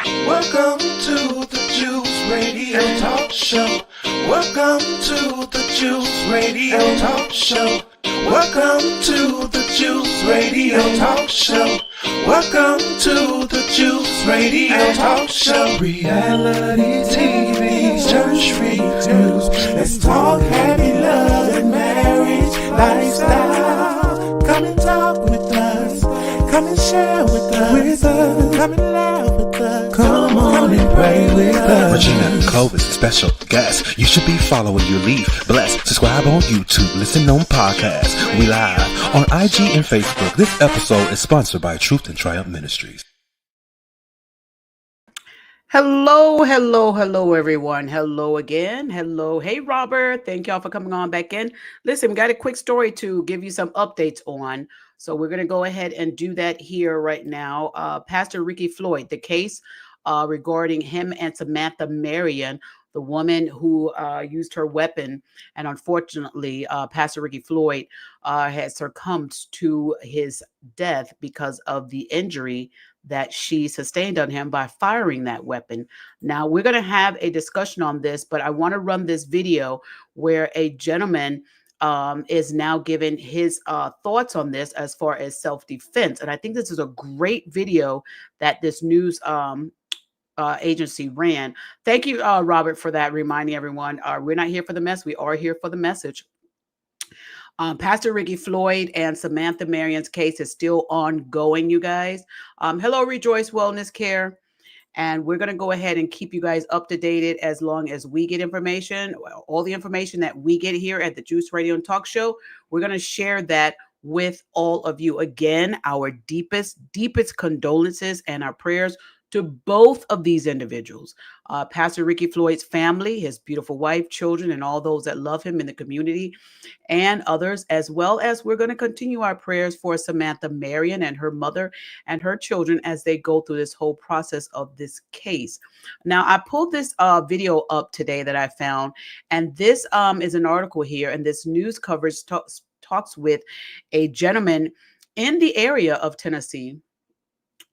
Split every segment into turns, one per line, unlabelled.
Welcome to the Juice Radio Talk Show. Welcome to the Juice Radio Talk Show. Welcome to the Juice Radio Talk Show. Welcome to the Juice Radio Talk Show. Reality TV, church reviews. Let's talk happy love and marriage lifestyle. Come and talk with us. Come and share with us. Come and laugh with us. Come on and pray with us.
Regina Clovis, special guest. You should be following your lead. Bless. Subscribe on YouTube. Listen on podcasts. We live on IG and Facebook. This episode is sponsored by TruthAndTriumph Ministries.
Hello, everyone. Hello again. Hello. Hey, Robert. Thank y'all for coming on back in. Listen, we got a quick story to give you some updates on. So we're going to go ahead and do that here right now. Pastor Ricky Floyd, the case regarding him and Samantha Marion, the woman who used her weapon. And unfortunately, Pastor Ricky Floyd has succumbed to his death because of the injury that she sustained on him by firing that weapon. Now, we're going to have a discussion on this, but I want to run this video where a gentleman is now giving his thoughts on this as far as self-defense. And I think this is a great video that this news agency ran. Thank you, Robert, for that, reminding everyone. We're not here for the mess. We are here for the message. Pastor Ricky Floyd and Samantha Marion's case is still ongoing, you guys. Hello, Rejoice Wellness Care. And we're going to go ahead and keep you guys up to date as long as we get information. All the information that we get here at the Juice Radio and Talk Show, we're going to share that with all of you. Again, our deepest condolences and our prayers to both of these individuals, Pastor Ricky Floyd's family, his beautiful wife, children, and all those that love him in the community, and others, as well as we're going to continue our prayers for Samantha Marion and her mother and her children as they go through this whole process of this case. Now, I pulled this video up today that I found, and this is an article here, and this news coverage talks with a gentleman in the area of Tennessee.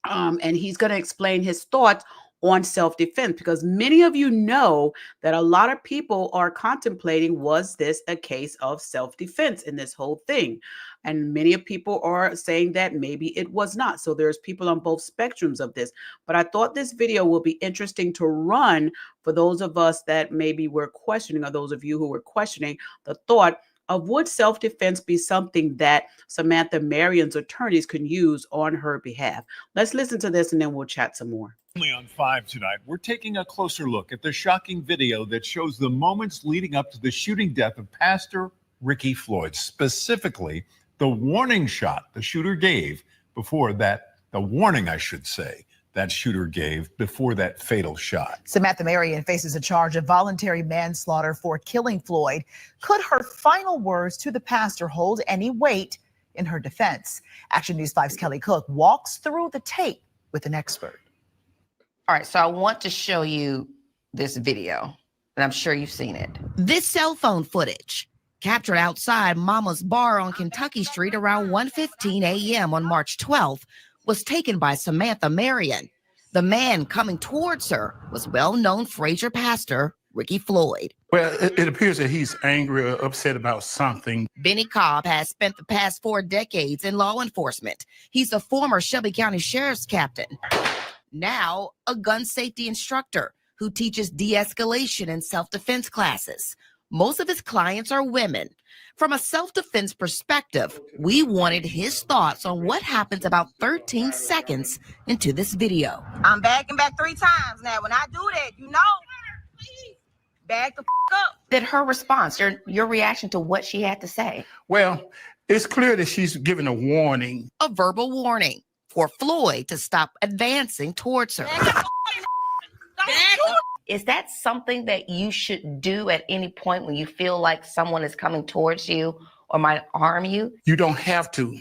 And he's going to explain his thoughts on self-defense, because many of you know that a lot of people are contemplating, was this a case of self-defense in this whole thing? And many of people are saying that maybe it was not. So there's people on both spectrums of this. But I thought this video will be interesting to run for those of us that maybe were questioning, or those of you who were questioning the thought of, would self-defense be something that Samantha Marion's attorneys can use on her behalf? Let's listen to this and then we'll chat some more.
Only on 5 tonight, we're taking a closer look at the shocking video that shows the moments leading up to the shooting death of Pastor Ricky Floyd, specifically the warning shot the shooter gave before that, the warning, I should say, that shooter gave before that fatal shot.
Samantha Marion faces a charge of voluntary manslaughter for killing Floyd. Could her final words to the pastor hold any weight in her defense? Action News 5's Kelly Cook walks through the tape with an expert.
All right, so I want to show you this video, and I'm sure you've seen it.
This cell phone footage captured outside Mama's Bar on Kentucky Street around 1:15 a.m. on March 12th was taken by Samantha Marion. The man coming towards her was well-known Fraser pastor Ricky Floyd.
Well, it appears that he's angry or upset about something.
Benny Cobb has spent the past 4 decades in law enforcement. He's a former Shelby County Sheriff's captain, now a gun safety instructor who teaches de-escalation and self-defense classes. Most of his clients are women. From a self-defense perspective, we wanted his thoughts on what happens about 13 seconds into this video.
I'm backing back 3 times. Now, when I do that, you know, back the up.
Did her response, your reaction to what she had to say?
Well, it's clear that she's given a warning.
A verbal warning for Floyd to stop advancing towards her.
Is that something that you should do at any point when you feel like someone is coming towards you or might harm you?
You don't have to.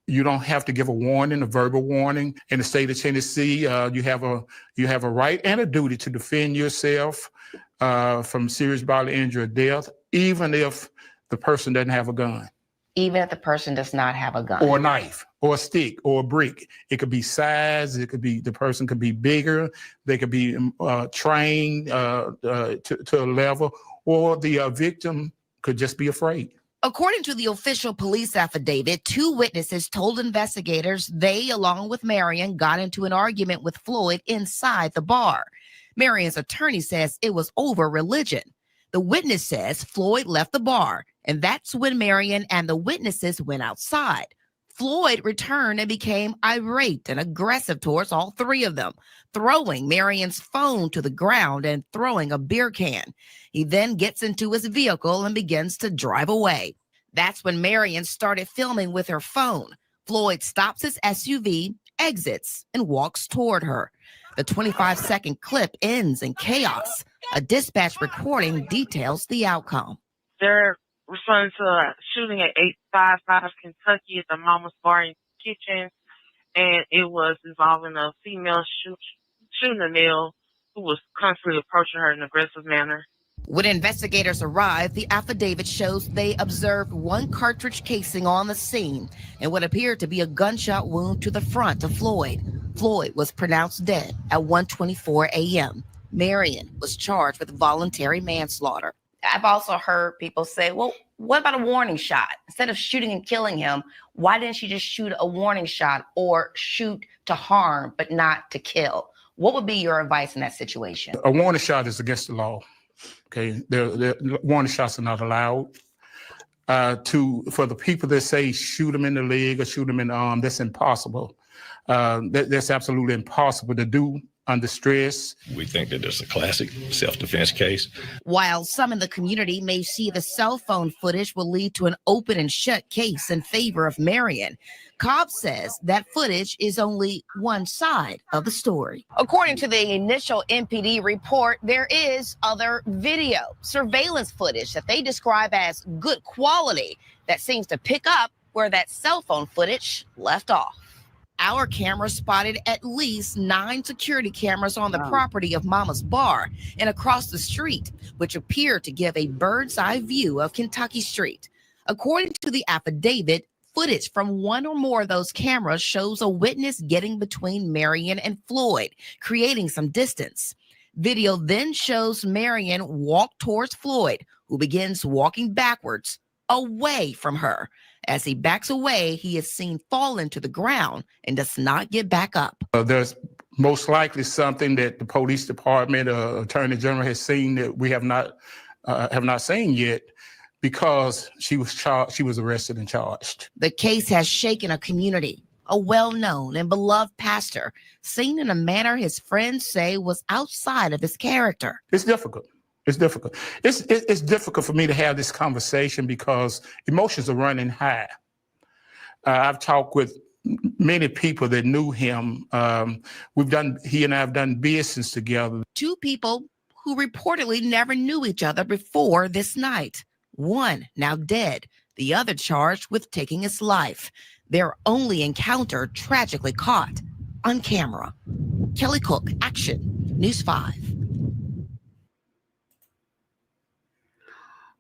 You don't have to give a warning, a verbal warning. In the state of Tennessee, you have a right and a duty to defend yourself from serious bodily injury or death, even if the person doesn't have a gun.
Even if the person does not have a gun.
Or a knife, or a stick, or a brick. It could be size. It could be, the person could be bigger. They could be trained to a level, or the victim could just be afraid.
According to the official police affidavit, 2 witnesses told investigators they, along with Marion, got into an argument with Floyd inside the bar. Marion's attorney says it was over religion. The witness says Floyd left the bar, and that's when Marion and the witnesses went outside. Floyd returned and became irate and aggressive towards all 3 of them, throwing Marion's phone to the ground and throwing a beer can. He then gets into his vehicle and begins to drive away. That's when Marion started filming with her phone. Floyd stops his SUV, exits, and walks toward her. The 25-second clip ends in chaos. A dispatch recording details the outcome.
They're responding to a shooting at 855 Kentucky at the Mama's Bar and Kitchen, and it was involving a female shooting a male who was constantly approaching her in an aggressive manner.
When investigators arrived, the affidavit shows they observed 1 cartridge casing on the scene and what appeared to be a gunshot wound to the front of Floyd. Floyd was pronounced dead at 1:24 a.m. Marion was charged with voluntary manslaughter.
I've also heard people say, well, what about a warning shot? Instead of shooting and killing him, why didn't she just shoot a warning shot or shoot to harm but not to kill? What would be your advice in that situation?
A warning shot is against the law. Okay, the warning shots are not allowed. For the people that say shoot them in the leg or shoot them in the arm, that's impossible. That's absolutely impossible to do under stress.
We think that it's a classic self-defense case.
While some in the community may see the cell phone footage will lead to an open and shut case in favor of Marion, Cobb says that footage is only one side of the story. According to the initial MPD report, there is other video, surveillance footage that they describe as good quality that seems to pick up where that cell phone footage left off. Our camera spotted at least 9 security cameras on the property of Mama's Bar and across the street, which appear to give a bird's eye view of Kentucky Street. According to the affidavit, footage from one or more of those cameras shows a witness getting between Marion and Floyd, creating some distance. Video then shows Marion walk towards Floyd, who begins walking backwards, away from her. As he backs away, he is seen falling to the ground and does not get back up.
There's most likely something that the police department, attorney general has seen that we have not seen yet, because she was arrested and charged.
The case has shaken a community. A well-known and beloved pastor, seen in a manner his friends say was outside of his character.
It's difficult. It's difficult. It's difficult for me to have this conversation because emotions are running high. I've talked with many people that knew him. He and I have done business together.
2 people who reportedly never knew each other before this night. One now dead, the other charged with taking his life. Their only encounter tragically caught on camera. Kelly Cook, Action, News 5.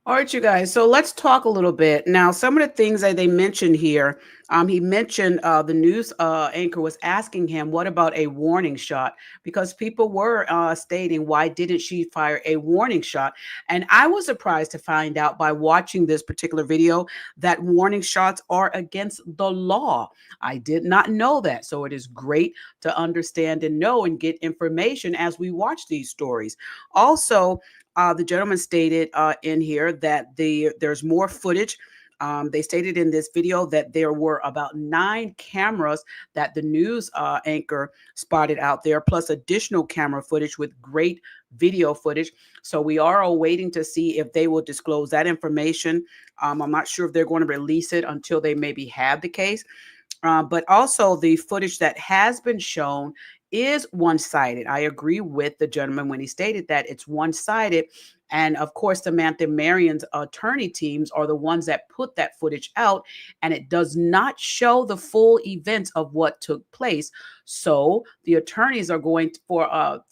All right, you guys. So let's talk a little bit. Now, some of the things that they mentioned here, he mentioned the news anchor was asking him, what about a warning shot? Because people were stating, why didn't she fire a warning shot? And I was surprised to find out by watching this particular video that warning shots are against the law. I did not know that. So it is great to understand and know and get information as we watch these stories. Also, the gentleman stated in here that there's more footage. They stated in this video that there were about 9 cameras that the news anchor spotted out there, plus additional camera footage with great video footage. So we are all waiting to see if they will disclose that information. I'm not sure if they're going to release it until they maybe have the case. But also the footage that has been shown is one-sided. I agree with the gentleman when he stated that it's one-sided. And of course, Samantha Marion's attorney teams are the ones that put that footage out, and it does not show the full events of what took place. So the attorneys are going to,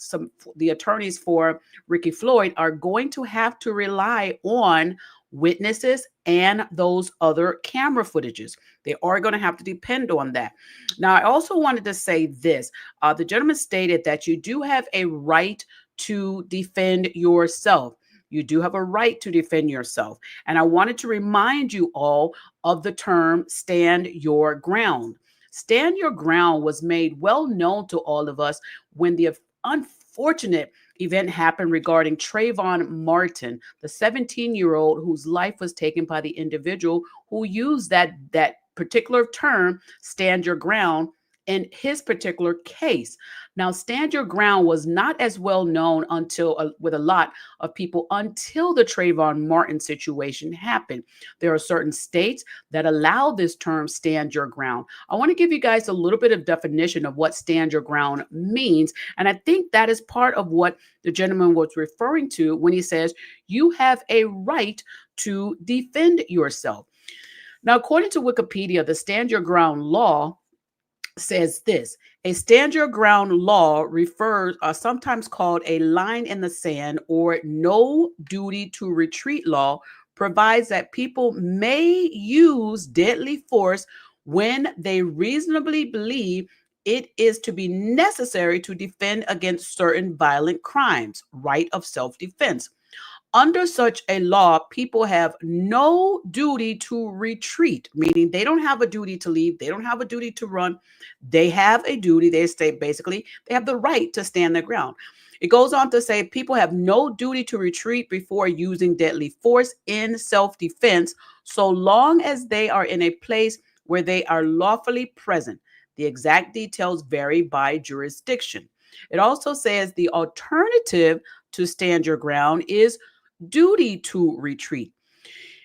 the attorneys for Ricky Floyd are going to have to rely on witnesses and those other camera footages. They are going to have to depend on that. Now, I also wanted to say this. The gentleman stated that you do have a right to defend yourself. You do have a right to defend yourself. And I wanted to remind you all of the term stand your ground. Stand your ground was made well known to all of us when the unfortunate event happened regarding Trayvon Martin, the 17-year-old whose life was taken by the individual who used that particular term, stand your ground, in his particular case. Now, stand your ground was not as well known until with a lot of people until the Trayvon Martin situation happened. There are certain states that allow this term stand your ground. I want to give you guys a little bit of definition of what stand your ground means. And I think that is part of what the gentleman was referring to when he says you have a right to defend yourself. Now, according to Wikipedia, the stand your ground law says this: a stand your ground law refers, sometimes called a line in the sand or no duty to retreat law, provides that people may use deadly force when they reasonably believe it is to be necessary to defend against certain violent crimes, right of self-defense. Under such a law, people have no duty to retreat, meaning they don't have a duty to leave. They don't have a duty to run. They have a duty. They say basically they have the right to stand their ground. It goes on to say people have no duty to retreat before using deadly force in self-defense, so long as they are in a place where they are lawfully present. The exact details vary by jurisdiction. It also says the alternative to stand your ground is duty to retreat.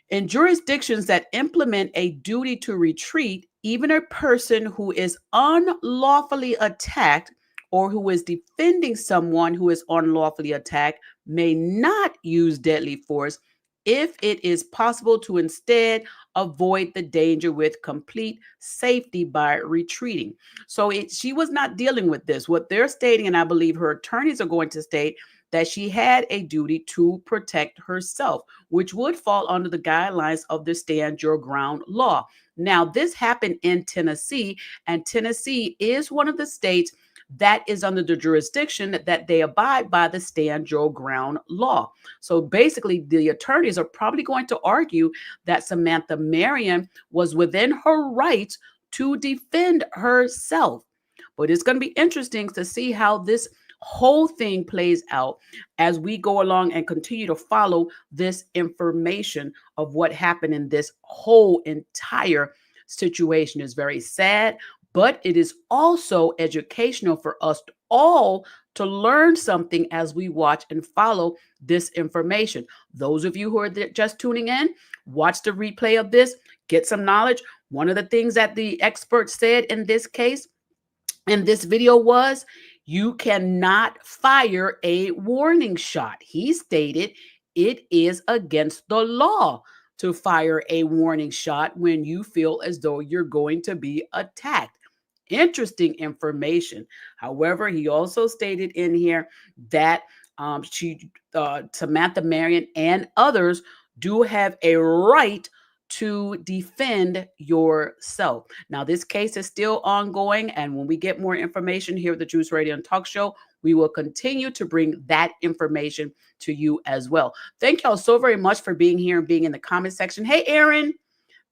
In jurisdictions that implement a duty to retreat, even a person who is unlawfully attacked or who is defending someone who is unlawfully attacked may not use deadly force if it is possible to instead avoid the danger with complete safety by retreating. So she was not dealing with this. What they're stating, and I believe her attorneys are going to state, that she had a duty to protect herself, which would fall under the guidelines of the stand your ground law. Now, this happened in Tennessee, and Tennessee is one of the states that is under the jurisdiction that they abide by the stand your ground law. So basically, the attorneys are probably going to argue that Samantha Marion was within her rights to defend herself. But it's going to be interesting to see how this whole thing plays out as we go along and continue to follow this information of what happened in this whole entire situation. Is very sad, but it is also educational for us all to learn something as we watch and follow this information. Those of you who are just tuning in, watch the replay of this, get some knowledge. One of the things that the expert said in this case, in this video, was you cannot fire a warning shot. He stated it is against the law to fire a warning shot when you feel as though you're going to be attacked. Interesting information. However, he also stated in here that Samantha Marion and others do have a right to defend yourself. Now, this case is still ongoing, and when we get more information here at the Juice Radio and Talk Show, we will continue to bring that information to you as well. Thank y'all so very much for being here and being in the comment section. Hey, Aaron,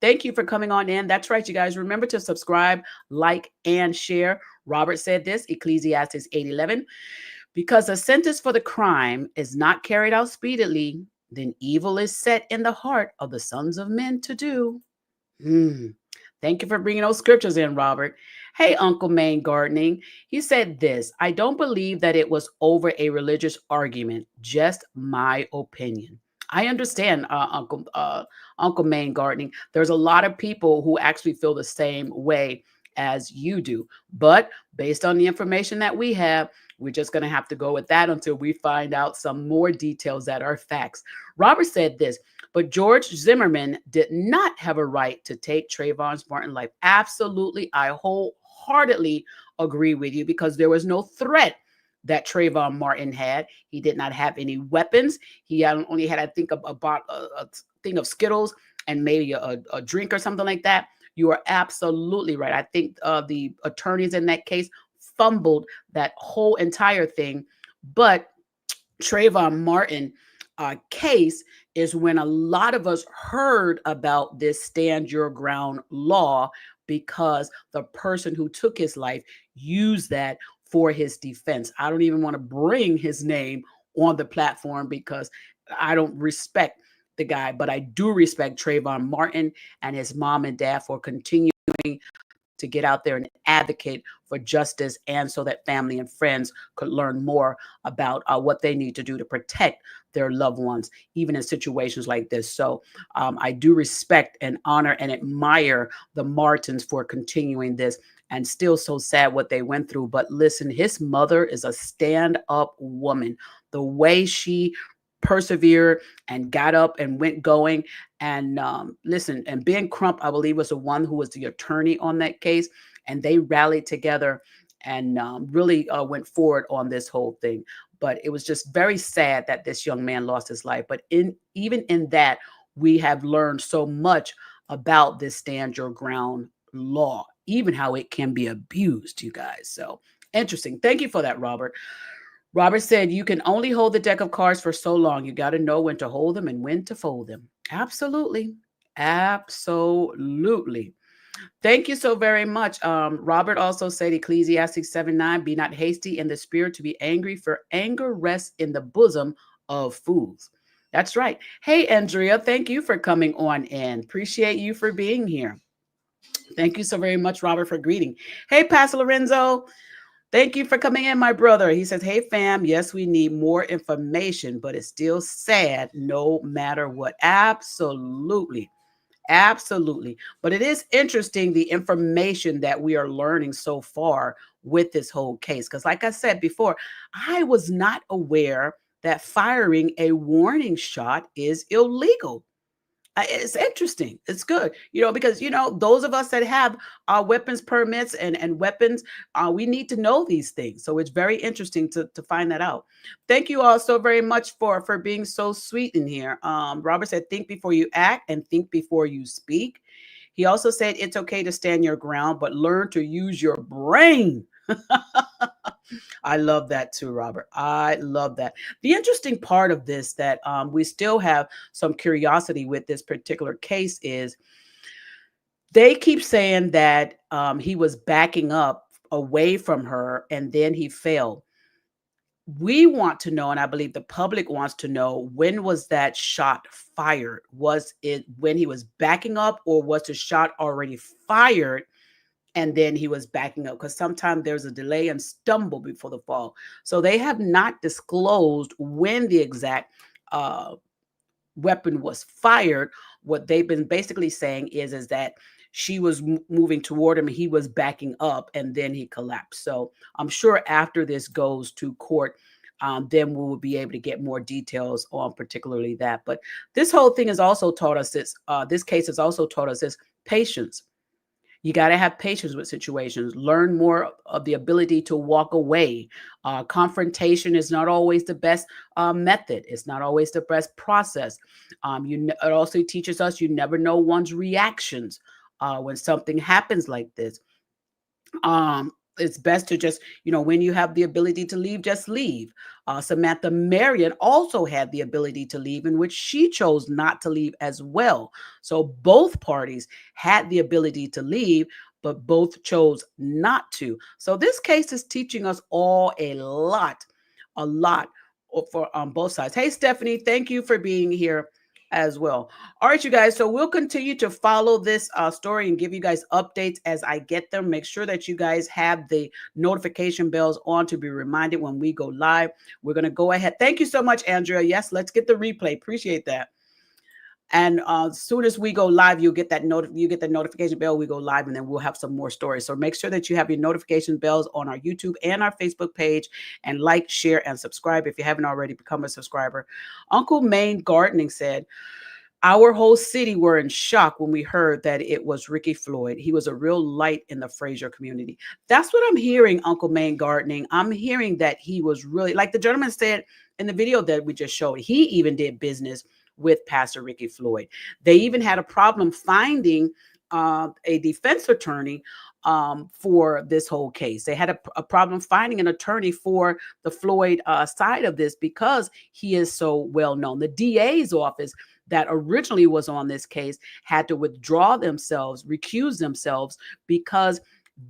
thank you for coming on in. That's right, you guys. Remember to subscribe, like, and share. Robert said this, Ecclesiastes 8:11, because a sentence for the crime is not carried out speedily, then evil is set in the heart of the sons of men to do. Thank you for bringing those scriptures in, Robert. Hey, Uncle Maine Gardening. He said this: I don't believe that it was over a religious argument, just my opinion. I understand, Uncle Maine Gardening. There's a lot of people who actually feel the same way as you do. But based on the information that we have, we're just going to have to go with that until we find out some more details that are facts. Robert said this, but George Zimmerman did not have a right to take Trayvon Martin's life. Absolutely. I wholeheartedly agree with you, because there was no threat that Trayvon Martin had. He did not have any weapons. He only had, I think, a thing of Skittles and maybe a drink or something like that. You are absolutely right. I think the attorneys in that case fumbled that whole entire thing. But Trayvon Martin case is when a lot of us heard about this stand your ground law, because the person who took his life used that for his defense. I don't even want to bring his name on the platform because I don't respect the guy, but I do respect Trayvon Martin and his mom and dad for continuing to get out there and advocate for justice, and so that family and friends could learn more about what they need to do to protect their loved ones, even in situations like this. So I do respect and honor and admire the Martins for continuing this, and still so sad what they went through. But listen, his mother is a stand-up woman. The way she persevered and got up and went going. And listen, and Ben Crump, I believe, was the one who was the attorney on that case. And they rallied together and really went forward on this whole thing. But it was just very sad that this young man lost his life. But even in that, we have learned so much about this stand your ground law, even how it can be abused, you guys. So interesting. Thank you for that, Robert. Robert said, you can only hold the deck of cards for so long. You got to know when to hold them and when to fold them. Absolutely. Absolutely. Thank you so very much. Robert also said, Ecclesiastes 7:9, be not hasty in the spirit to be angry, for anger rests in the bosom of fools. That's right. Hey, Andrea, thank you for coming on in. Appreciate you for being here. Thank you so very much, Robert, for greeting. Hey, Pastor Lorenzo. Thank you for coming in, my brother. He says, hey, fam, yes, we need more information, but it's still sad no matter what. Absolutely. Absolutely. But it is interesting, the information that we are learning so far with this whole case. Because like I said before, I was not aware that firing a warning shot is illegal. It's interesting. It's good, because, those of us that have weapons permits and weapons, we need to know these things. So it's very interesting to find that out. Thank you all so very much for being so sweet in here. Robert said, think before you act and think before you speak. He also said, it's okay to stand your ground, but learn to use your brain. I love that too, Robert. I love that. The interesting part of this that we still have some curiosity with this particular case is they keep saying that he was backing up away from her and then he fell. We want to know, and I believe the public wants to know, when was that shot fired? Was it when he was backing up, or was the shot already fired and then he was backing up? Because sometimes there's a delay and stumble before the fall. So they have not disclosed when the exact weapon was fired. What they've been basically saying is that she was moving toward him, he was backing up, and then he collapsed. So I'm sure after this goes to court, then we will be able to get more details on particularly that. But this whole thing has also taught us this. This case has also taught us this: patience. You got to have patience with situations. Learn more of the ability to walk away. Confrontation is not always the best method. It's not always the best process. It also teaches us you never know one's reactions when something happens like this. It's best to just, when you have the ability to leave, just leave. Samantha Marion also had the ability to leave, in which she chose not to leave as well. So both parties had the ability to leave, but both chose not to. So this case is teaching us all a lot for on both sides. Hey, Stephanie, thank you for being here as well. All right, you guys. So we'll continue to follow this story and give you guys updates as I get them. Make sure that you guys have the notification bells on to be reminded when we go live. We're going to go ahead. Thank you so much, Andrea. Yes, let's get the replay. Appreciate that. And as soon as we go live, you get the notification bell. We go live, and then we'll have some more stories. So make sure that you have your notification bells on our YouTube and our Facebook page, and like, share, and subscribe if you haven't already become a subscriber. Uncle Maine Gardening said, Our whole city were in shock when we heard that it was Ricky Floyd. He was a real light in the Fraser community. That's what I'm hearing, Uncle Maine Gardening. I'm hearing that he was really, like the gentleman said in the video that we just showed, he even did business with Pastor Ricky Floyd. They even had a problem finding a defense attorney for this whole case. They had a problem finding an attorney for the Floyd side of this because he is so well known. The DA's office that originally was on this case had to withdraw themselves, recuse themselves, because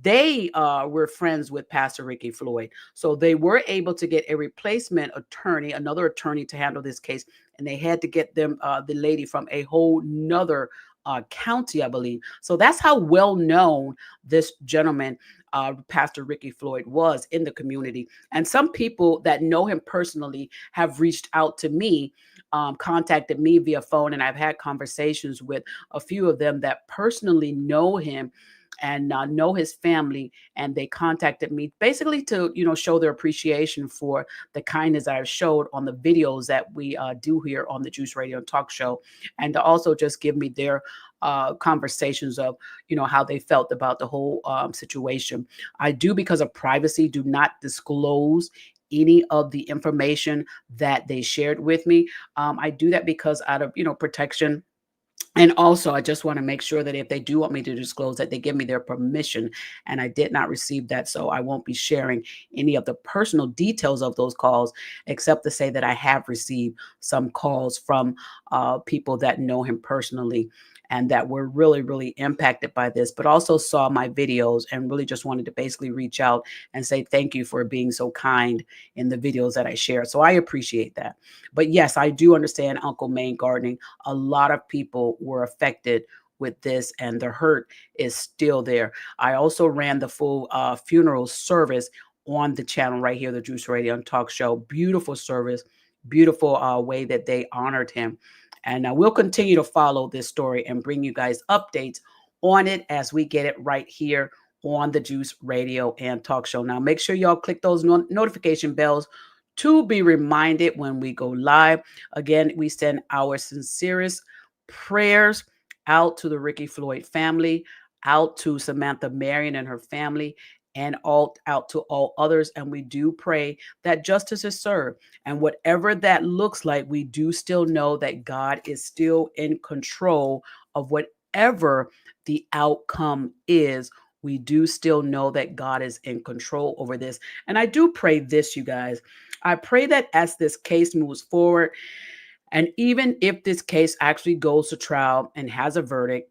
they were friends with Pastor Ricky Floyd. So they were able to get a replacement attorney, another attorney to handle this case. And they had to get them the lady from a whole nother county, I believe. So that's how well known this gentleman, Pastor Ricky Floyd, was in the community. And some people that know him personally have reached out to me, contacted me via phone, and I've had conversations with a few of them that personally know him and know his family, and they contacted me basically to, show their appreciation for the kindness I've showed on the videos that we do here on the Juice Radio and Talk Show, and to also just give me their conversations of, how they felt about the whole situation. I do, because of privacy, do not disclose any of the information that they shared with me. I do that because out of, protection. And also, I just want to make sure that if they do want me to disclose that, they give me their permission. And I did not receive that. So I won't be sharing any of the personal details of those calls, except to say that I have received some calls from people that know him personally and that were really, really impacted by this, but also saw my videos and really just wanted to basically reach out and say thank you for being so kind in the videos that I share. So I appreciate that. But yes, I do understand, Uncle Maine Gardening. A lot of people were affected with this, and the hurt is still there. I also ran the full funeral service on the channel right here, the Juice Radio and Talk Show. Beautiful service, beautiful way that they honored him. And we'll continue to follow this story and bring you guys updates on it as we get it right here on the Juice Radio and Talk Show. Now, make sure y'all click those notification bells to be reminded when we go live. Again, we send our sincerest prayers out to the Ricky Floyd family, out to Samantha Marion and her family, and all out to all others. And we do pray that justice is served. And whatever that looks like, we do still know that God is still in control of whatever the outcome is. We do still know that God is in control over this. And I do pray this, you guys. I pray that as this case moves forward, and even if this case actually goes to trial and has a verdict,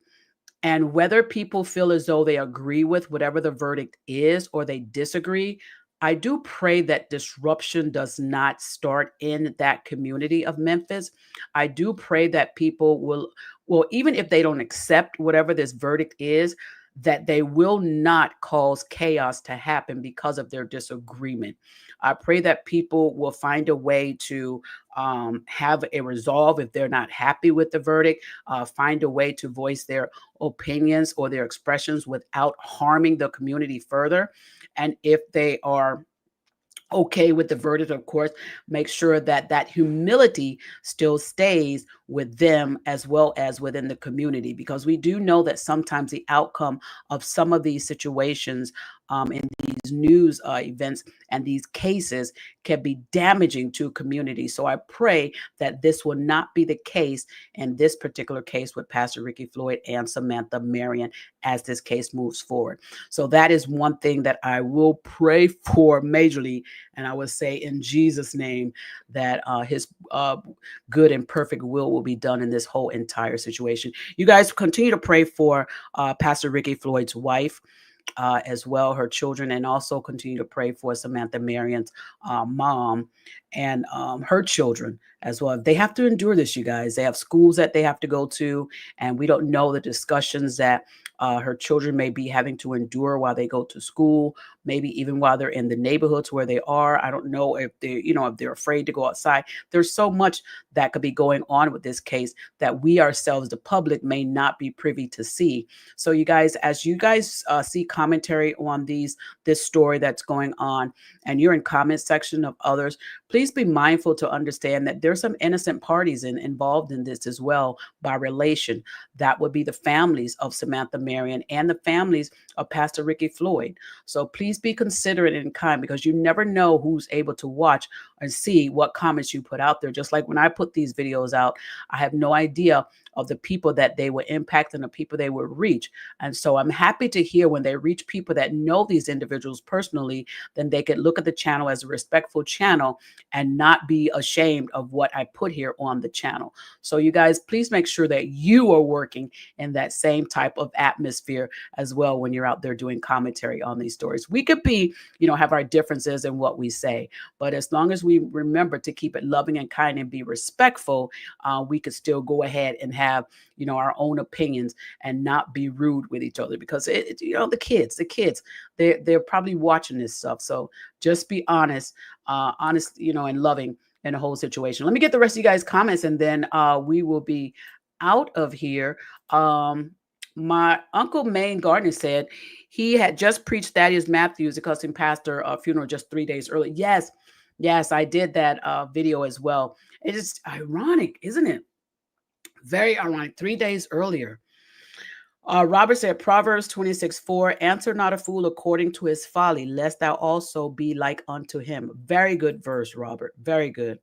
and whether people feel as though they agree with whatever the verdict is or they disagree, I do pray that disruption does not start in that community of Memphis. I do pray that people will, even if they don't accept whatever this verdict is, that they will not cause chaos to happen because of their disagreement. I pray that people will find a way to have a resolve if they're not happy with the verdict, find a way to voice their opinions or their expressions without harming the community further. And if they are okay with the verdict, of course, make sure that that humility still stays with them as well as within the community, because we do know that sometimes the outcome of some of these situations in these news events and these cases can be damaging to community. So I pray that this will not be the case in this particular case with Pastor Ricky Floyd and Samantha Marion as this case moves forward. So that is one thing that I will pray for majorly. And I would say in Jesus' name that his good and perfect will be done in this whole entire situation. You guys continue to pray for Pastor Ricky Floyd's wife, as well, her children, and also continue to pray for Samantha Marion's mom and her children as well. They have to endure this, you guys. They have schools that they have to go to, and we don't know the discussions that her children may be having to endure while they go to school, maybe even while they're in the neighborhoods where they are. I don't know if they, if they're afraid to go outside. There's so much that could be going on with this case that we ourselves, the public, may not be privy to see. So you guys, as you guys see commentary on this story that's going on, and you're in comment section of others, please please be mindful to understand that there's some innocent parties involved in this as well by relation. That would be the families of Samantha Marion and the families of Pastor Ricky Floyd. So please be considerate and kind, because you never know who's able to watch and see what comments you put out there. Just like when I put these videos out, I have no idea of the people that they will impact and the people they will reach. And so I'm happy to hear when they reach people that know these individuals personally, then they could look at the channel as a respectful channel and not be ashamed of what I put here on the channel. So you guys, please make sure that you are working in that same type of atmosphere as well when you're out there doing commentary on these stories. We could be, have our differences in what we say, but as long as we remember to keep it loving and kind and be respectful, we could still go ahead and have, our own opinions and not be rude with each other, because the kids, they're probably watching this stuff. So just be honest, and loving in the whole situation. Let me get the rest of you guys' comments, and then we will be out of here. My Uncle Maine Gardner said he had just preached Thaddeus Matthews, a cussing pastor, funeral just 3 days early. Yes, I did that video as well. It is ironic, isn't it? Very ironic. 3 days earlier. Robert said, Proverbs 26:4, answer not a fool according to his folly, lest thou also be like unto him. Very good verse, Robert. Very good.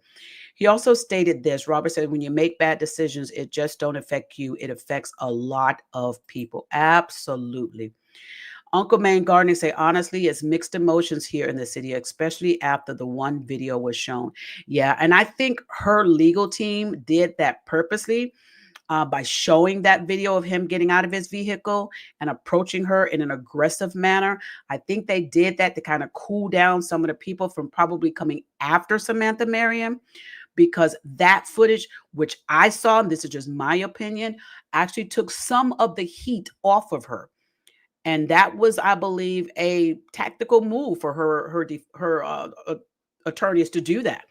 He also stated this. Robert said, when you make bad decisions, it just don't affect you. It affects a lot of people. Absolutely. Uncle Maine Gardner say, honestly, it's mixed emotions here in the city, especially after the one video was shown. Yeah, and I think her legal team did that purposely by showing that video of him getting out of his vehicle and approaching her in an aggressive manner. I think they did that to kind of cool down some of the people from probably coming after Samantha Marion, because that footage, which I saw, and this is just my opinion, actually took some of the heat off of her. And that was, I believe, a tactical move for her attorneys to do that.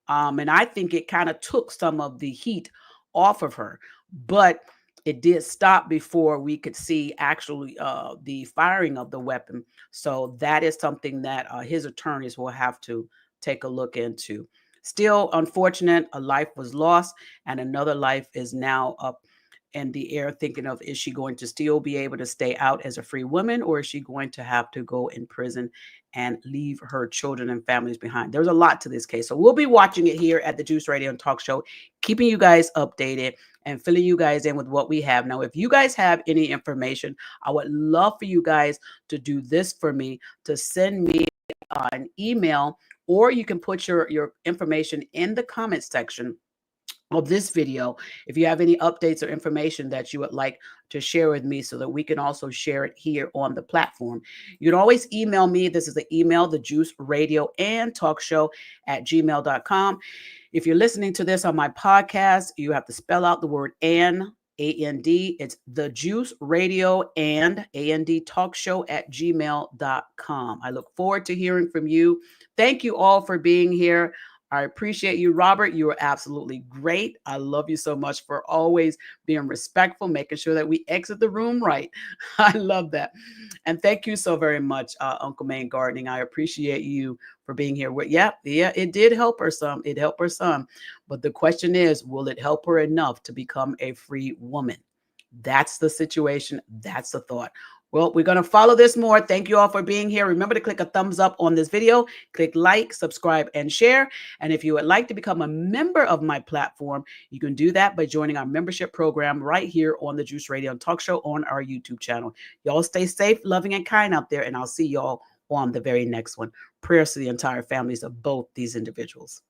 And I think it kind of took some of the heat off of her, but it did stop before we could see actually the firing of the weapon. So that is something that his attorneys will have to take a look into. Still unfortunate, a life was lost and another life is now up in the air, thinking of, is she going to still be able to stay out as a free woman, or is she going to have to go in prison and leave her children and families behind? There's a lot to this case. So we'll be watching it here at the Juice Radio and Talk Show, keeping you guys updated and filling you guys in with what we have. Now, if you guys have any information, I would love for you guys to do this for me, to send me an email, or you can put your information in the comment section of this video if you have any updates or information that you would like to share with me, so that we can also share it here on the platform. You can always email me. This is the email, the Juice Radio and Talk Show @gmail.com. If you're listening to this on my podcast, you have to spell out the word A-N-D. It's the Juice Radio and A-N-D Talk Show @gmail.com. I look forward to hearing from you. Thank you all for being here. I appreciate you, Robert. You are absolutely great. I love you so much for always being respectful, making sure that we exit the room right. I love that. And thank you so very much, Uncle Maine Gardening. I appreciate you for being here. Yeah, it did help her some. It helped her some. But the question is, will it help her enough to become a free woman? That's the situation. That's the thought. Well, we're going to follow this more. Thank you all for being here. Remember to click a thumbs up on this video, click like, subscribe, and share. And if you would like to become a member of my platform, you can do that by joining our membership program right here on the Juice Radio and Talk Show on our YouTube channel. Y'all stay safe, loving, and kind out there, and I'll see y'all on the very next one. Prayers to the entire families of both these individuals.